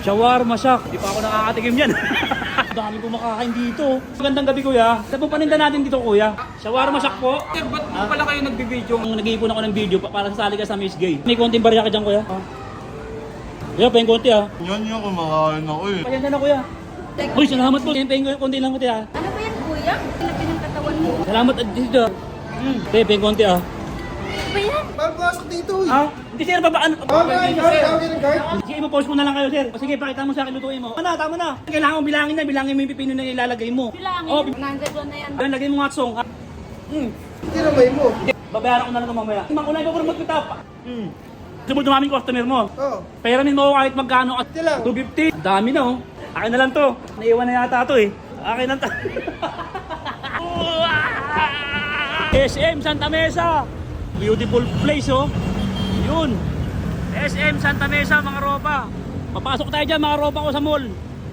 Shawarma shack. Hindi pa ako nakakatikim yan. Dami kumakain dito. Magandang gabi kuya. Ano pong paninda natin dito kuya? Shawarma shack po. Sir, ba't pala kayo nagbibideo? Nag-iipon ako ng video para sasali ka sa Miss Gay. May konting barya ka dyan kuya. Kuya, pahing konti ah. Yan yung kumakain ako eh. Payan na kuya. Uy, salamat po. Pahing konti lang kuya. Ano ba yan, kuya? Laki ng katawan mo. Salamat at dito. Pahing konti ah. Ano ba yan? Papasok dito eh. Ah? Hindi sir, babaan. Tawagin ng guard. Sige, ipo-post mo na lang kayo sir. O sige, pakita mo sa akin, lutuin mo. Tama na. Kailangan mo bilangin na. Bilangin mo yung pipino na ilalagay mo. Bilangin. Oh, 100 na yan. lagay mo nga song. Tinamay mo. Babayaran ko na lang ito mamaya. Makulay ko kung magpitap. Subod ng aming customer mo. Oo. Peramin mo ako kahit magkano. Ito lang. 250. Ang dami na oh. Akin na lang to. Naiwan na yata to eh. Akin na to. SM Santa Mesa. Beautiful place oh. Yun. SM Santa Mesa mga ropa. Papasok tayo dyan mga ropa ko sa mall.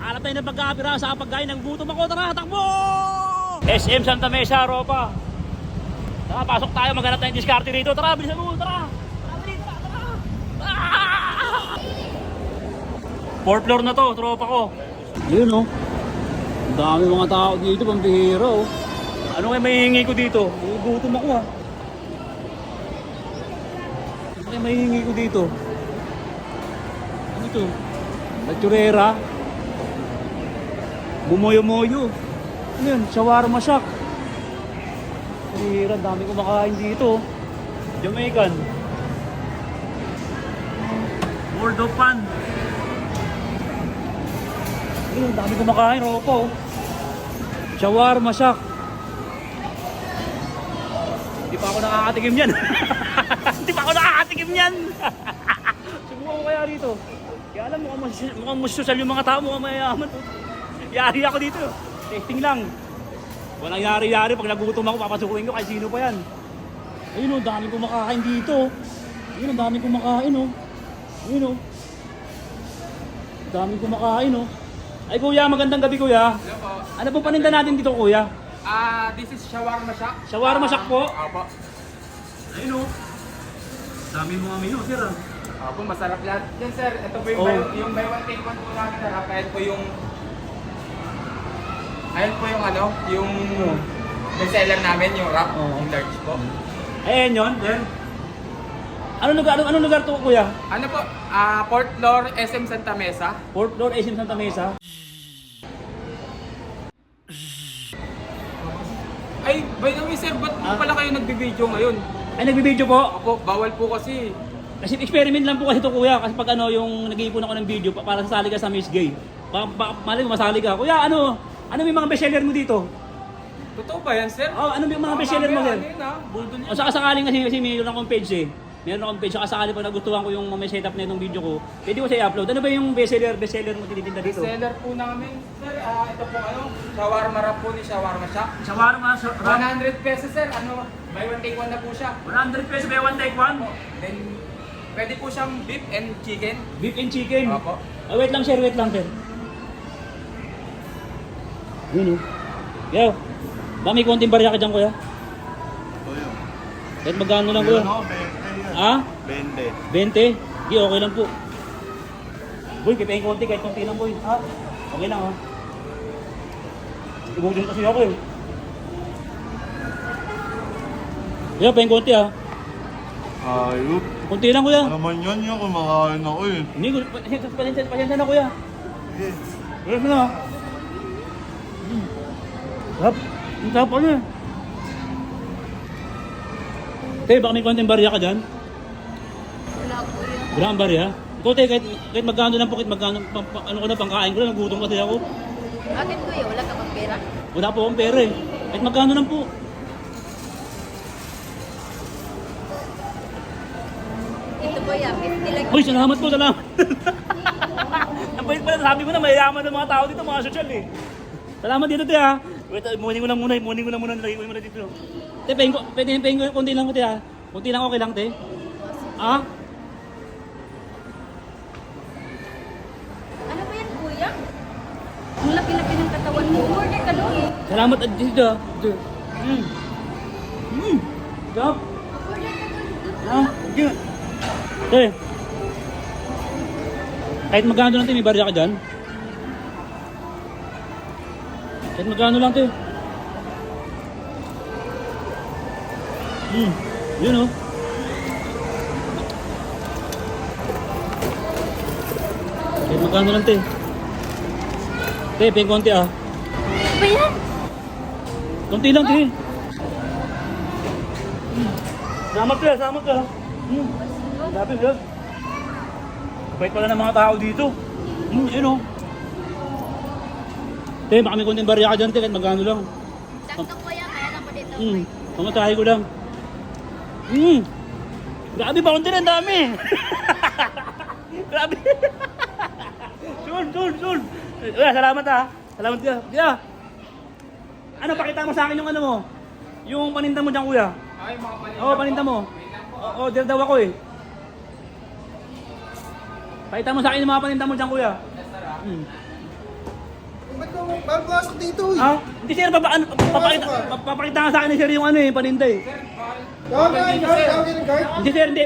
Alam tayo ng pagkakapira sa pagkain ng gutom ako. Tara, takbo! SM Santa Mesa ropa. Tara, pasok tayo. Maghanap tayong diskarte rito. Tara, bilisan mo. Tara. Fourth floor na to, tropa ko. Yun oh. Ang dami mga tao dito, pambihira oh. Ano kaya mahihingi ko dito? Gugutom ako ah. Ano kaya mahihingi ko dito? Ano ito? Lechurera. Bumoyo-moyo. Ano yun? Shawarma shack. Pambihira, ang dami kumakain dito. Jamaican. World of Fun. Ayun, dami kumakain, ropa oh. Shawarma shack. Hindi pa ako nakakatikim yan. Hindi pa ako nakakatikim yan. Subukan ko kaya rito. Kaya alam mo, mukhang masyosal yung mga tao, mukhang mayayaman. Yari ako dito. Testing lang. Walang yari-yari. Pag nagutom ako, papasukuin ko kahit sino pa yan. Ayun oh, dami kumakain dito. Ayun oh, dami kumakain oh. Ayun oh. Dami kumakain oh. Ay kuya, magandang gabi kuya. Hello po. Ano pong paninda natin dito kuya? This is shawarma shack. Shawarma shack po? Opo. Ayun oh. Dami mga menu sir ah. Opo, masarap lahat. Yan sir, ito po yung, Oh. yung buy one take one po namin na rap. Ayan po yung... Ayan po yung ano, yung bestseller namin, yung wrap, Oh. yung large po. Ayan yun, sir. Anong lugar to kuya? Ano po, fourth floor, SM Santa Mesa. Fourth floor, SM Santa Mesa. Ay, by the way sir, ba't pala kayo nagbibideo ngayon? Ay nagbibideo po? Opo, bawal po kasi. Kasi experiment lang po kasi to kuya. Kasi pag ano, yung nag-iipon ako ng video para sasali ka sa Miss Gay. Malay mo, masali ka. Kuya, ano may mga bestseller mo dito? Totoo ba yan sir? Oh, ano may mga bestseller mo sir? Ano yun buldo niya. O saka sakaling kasi mayroon akong page eh. Meron akong page. Saka sakali pa nagustuhan ko yung may setup na itong video ko. Pwede ko siya i-upload. Ano ba yung bestseller mo tinitinda dito? Seller po namin, sir, ito po ano, shawarma wrap po ni Shawarma Shack. Shawarma, 100 pesos sir, ano, buy one take one na po siya. 100 pesos by one take one. Then, pwede po siyang beef and chicken. Beef and chicken. Opo. Wait lang sir, wait lang sir. Yun oh. Yo. Ba may konting barya ka dyan kuya? Ito yun. Kahit magkano lang kuya? Yun ako, 20 yan. Ha? 20. 20? Di, okay lang po. Boy, kipain konti, kahit konti lang boy. Ha? Okay lang ha? Ibugin kasi ako eh. Kuya, pahin konti ha? Ayup. Konti lang kuya. Ano naman yan yung kumakain ako eh. Hindi, pasensya na kuya. Sige. Kuya mo na ha? Sarap. Ang sarap ano eh. Te, baka may konting barya ka dyan? Wala po yan. Wala kang barya? Ikaw te, kahit magkano lang po, kahit magkano, ano ko na, pangkain ko lang, nagutom kasi ako. Bakit kuya? Wala ka bang pera? Wala po akong pera eh. Kahit magkano lang po. Ito ba yan? 50 lang. Uy, salamat po, salamat. Ang bait pala, sabi mo na, mayayaman ng mga tao dito, mga sosyal eh. Salamat dito te ha. Wait, munin ko lang muna, nilagay ko muna dito. Te, pwede ko, konti lang ko te ha. Konti lang okay lang te. Ha? Ano ba yan kuya? Ang laki-laki ng katawan mo. Order ka doon. Salamat at dito. Stop. Order ka doon. Ha? Sige. Te. Kahit magkano lang, te, may barya ka dyan. Kahit magkano lang, te. Yun oh. Kahit magkano lang, te. Te, ping konti ah. Ano ba yan? Konti lang, te. Salamat ka, salamat ka. Lapit yun. Kapait pala ng mga tao dito. Yun oh. Te, baka may konting barya ka dyan, te, kahit magkano lang. Sakto po yan, kaya lang po dito. Pamatahay ko lang. Grabe ba, konti lang, dami. Grabe. Sul. Salamat ha. Salamat ka. Kuya. Ano, pakita mo sa akin yung ano mo. Yung paninda mo dyan, kuya. Ay, mga paninda. Oo, paninda mo. Oo, dito daw ako eh. Pakita mo sa akin yung mga paninda mo dyan, kuya. Ba't mo papasok dito eh? Ha? Hindi sir, papakita nga sa akin ni sir yung ano eh, paninda eh. Tawagin ng guard. Hindi sir, hindi.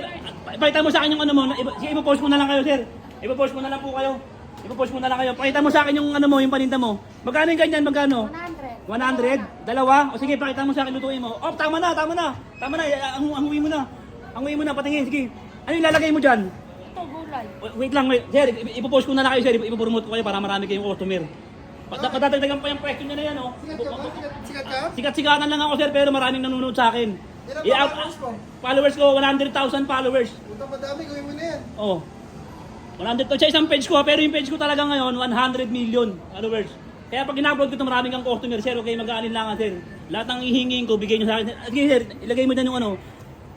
Pakita mo sa akin yung ano mo. Sige, ipopost mo na lang kayo sir. Ipopost mo na lang po kayo. Ipopost mo na lang kayo. Pakita mo sa akin yung ano mo, yung paninda mo. Magkano yung ganyan, magkano? 100. 100? Dalawa? O sige, pakita mo sa akin, lutuin mo. Oh, tama na. Anguwi mo na. Anguwi mo na, patingin, sige. Ano yung lalagay mo dyan? Ito, gulay. Wait lang, wait. Sir, ipopost ko na lang kayo, sir. Ipopromote ko kayo para marami kayong customer. Patatagdagan pa yung question niya na yan, oh. Sikat ka? Sikat-sikatan lang ako, sir, pero maraming nanonood sa akin. Ilan ba followers mo? Followers ko, 100,000 followers. Punta madami, gawin mo na yan. Oh. 100 to sa isang page ko, pero yung page ko talaga ngayon, 100 million followers. Kaya pag in-upload ko ito, maraming kang customer, sir, okay, mag-aalinlangan, sir. Lahat ng hihingin ko, bigay nyo sa akin. Sige, sir, ilagay mo dyan yung ano.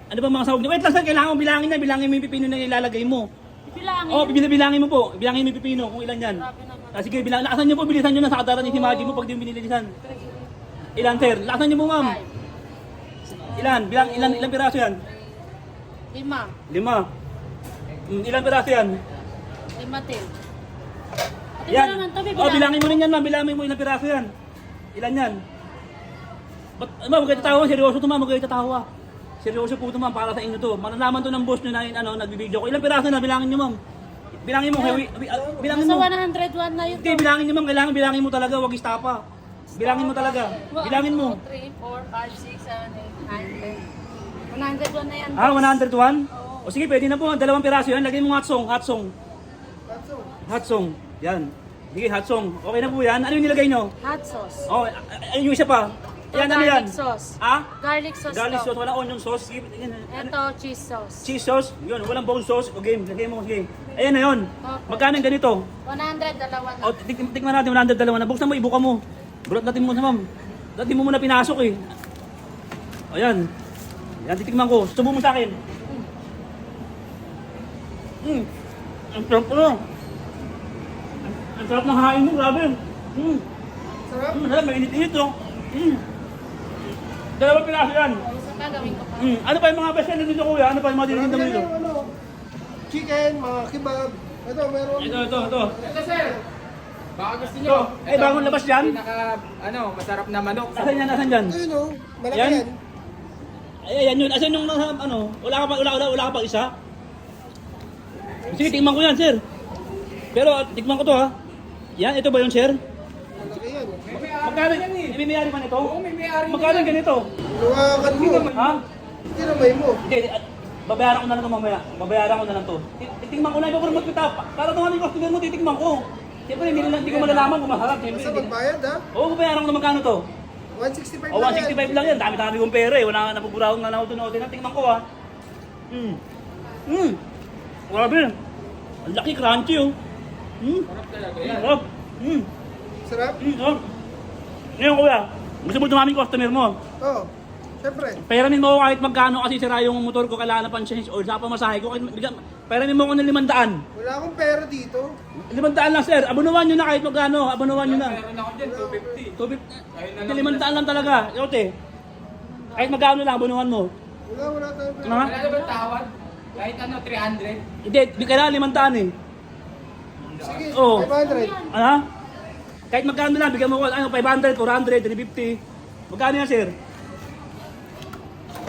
Ano ba mga sahog niyo? Wait lang, sir, kailangan mo bilangin na, bilangin mo yung pipino na ilalagay mo. Bilangin. Oh, bilangin mo po. Bilangin mo yung pipino kung ilan yan. Sige, lakasan nyo po, bilisan nyo na sa kadaran ni si Maggie mo pag di mo binilisan. Ilan, sir? Lakasan nyo po, ma'am. Ilan piraso yan? 5. 5. Ilan piraso yan? 5 til. Yan. Oh, bilangin mo rin yan, ma'am. Bilangin mo ilang piraso yan. Ilan yan? Ba't, ma'am, huwag kayo tatawa. Seryoso to, ma'am. Huwag kayo tatawa. Seryoso po to, ma'am. Para sa inyo to. Malalaman to ng boss nyo na nagbibideo ko. Ilang piraso na? Bilangin nyo, ma'am. Bilangin mo. Bilangin Nasa mo. 101 na yun. Hindi, bilangin nyo, ma'am. Kailangan bilangin mo talaga. Huwag istapa. Bilangin mo talaga. Bilangin mo. 2, 3, 4, 5, 6, 7, 8, 9, 10. 101 na yan. Ah, 101? O sige, pwede na po. Dalawang piraso yan. Lagay mo hot song. Hot song. Yan. Sige, hot song. Okay na po yan. Ano yung nilagay nyo? Hot sauce. Oh, yung isa pa. Yan, ano yan? Garlic sauce. Ah? Garlic sauce. Garlic to. sauce. Wala onion sauce. Sige, yan. Ito, cheese sauce. Cheese sauce. Yun, walang bone sauce. Okay, lagay mo. Sige. Ayan na yun. Okay. Magkano yung ganito? 100, dalawa na. O, tikman natin. 100 na. Buksan mo, ibuka mo. Bulat natin mo sa ma'am. Dati mo muna pinasok eh. Ayan. Yan, titikman ko. Subo mo sa akin. Ang sarap ko na. Ang sarap ng hain mo, grabe. Sarap. Sarap, mainit-init oh. Dalawang piraso yan. Isa pa, gawin ko pa. Ano pa yung mga best seller dito kuya? Ano pa yung mga dinitinda mo Marami dito? yan, ano, chicken, mga kebab. Ito, meron. Ito. Ito, sir. Baka gusto nyo. Eh, bagong labas yan? Masarap na manok. Asan yan? Ito yun oh, malaki Yan? yan. Ayan yun. Asan yung nasa ano? Wala ka pa isa? Sige, tikman ko yan, sir. Pero tikman ko to ha. Yan, ito ba yun, sir? Malaki yan. Magkano? May mayari man ito? Oo, may may-ari Magkano yung ganito? Luwakan mo. Ha? Hindi na may mo. Hindi, babayaran ko na lang ito mamaya. Babayaran ko na lang to. Titikman ko na, ipapromote kita. Para tumani yung customer mo, titikman ko. Siyempre, hindi ko malalaman kung masarap. Siyempre, Basta magbayad ha. Oo, babayaran ko na magkano to? 165 O, 165 lang yan. Dami-dami kong pera eh. Wala nga napuburahong na nautunotin. Tingnan ko ha. Grabe. Ang laki, crunchy oh. Sarap talaga yan. Sarap. Sarap? Sarap. Ngayon kuya, gusto mo dumaming customer mo. Oo. Siyempre. Peramin mo ako kahit magkano kasi sira yung motor ko, kailangan na pang change oil, sa pamasahe ko. Peramin mo ako ng 500. Wala akong pera dito. 500 lang sir, abonuhan nyo na kahit magkano, abonuhan nyo na. Meron ako dyan, 250. 500 lang talaga, yote. Kahit magkano lang, abonuhan mo. Wala tayong pera. Ha? Wala na ba tawad? Kahit 300? Hindi, kailangan 500 eh. Sige, Oo. 500. Ano? Kahit magkano lang, bigyan mo ko, 500, 400, 350. Magkano yan sir?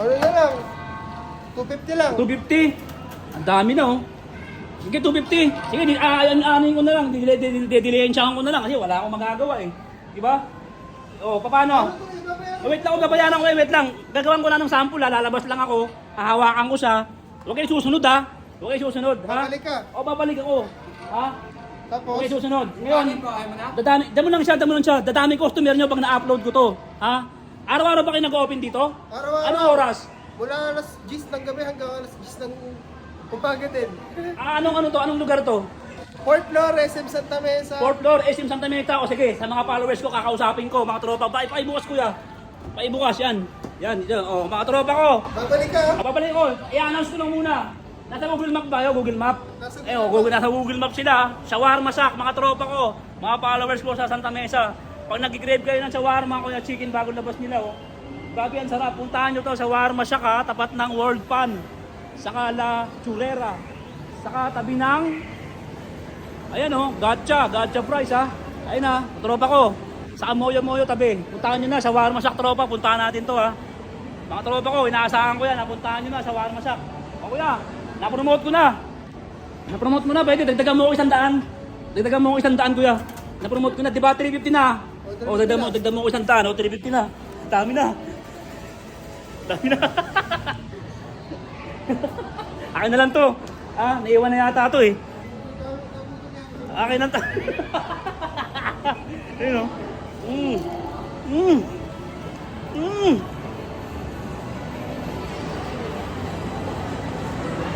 Ano na lang? 250 lang. 250. Ang dami na oh. Sige, 250. Sige, anin ko na lang. Didilensyahan ko na lang kasi wala akong magagawa eh. Di ba? O, paano? Ano to, iba ba yan? Wait lang, babayaran ko eh, wait lang. Gagawin ko na ng sample, lalabas lang ako. Hahawakan ko siya. Huwag kayo susunod ha. Huwag kayo susunod, ha? Babalik ka. O, babalik ako. Ha? Tapos, Huwag kayo susunod. Ngayon, Kanin po, ayaw mo na? damo lang siya. Dadami customer nyo pag na-upload ko to. Ha? Araw-araw ba kayo nag-open dito? Araw-araw. Anong oras? Mula alas 10 ng gabi hanggang alas 10 ng umaga din. Anong lugar to? 4th floor, SM Santa Mesa. 4th floor, SM Santa Mesa. O sige, sa mga followers ko, kakausapin ko, mga tropa. Paibukas kuya. Paibukas, yan. Yan, o, mga tropa ko. Babalik ka. Babalik ko, i-announce ko lang muna. Nasa Google Map ba? Google Map. Nasa Nasa Google Map sila. Shawarma Shack, mga tropa ko. Mga followers ko sa Santa Mesa. Pag nag-grab kayo ng shawarma ko yung chicken bago labas nila, oh. Grabe yan, sarap. Puntahan nyo to, Shawarma Shack ha, tapat ng World Pan. Saka La Churera. Saka tabi ng, ayan oh, Gotcha Fries ha. Ayun na, tropa ko. Saka Moyo tabi. Puntahan nyo na, Shawarma Shack tropa. Puntahan natin to ha. Mga tropa ko, inaasahan ko yan. Puntahan nyo na, Shawarma Shack. O kuya, napromote ko na. Napromote mo na, pwede. Dagdagan mo ko 100. Dagdagan mo ko 100 kuya. Napromote ko na, di ba 350 na? O, dagdagan mo ko 100. O, 350 na. Dami na. Dami na. Akin na lang to. Ah, naiwan na yata to eh. Akin lang to. Ayun o.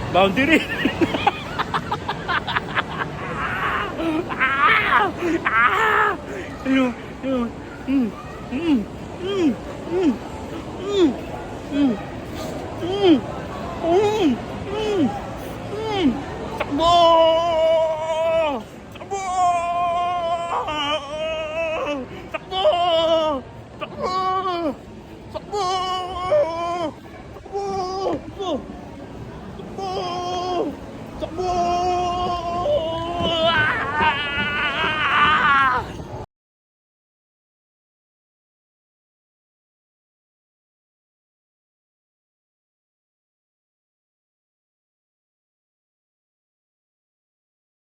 Boundary. Ayun. Takbo!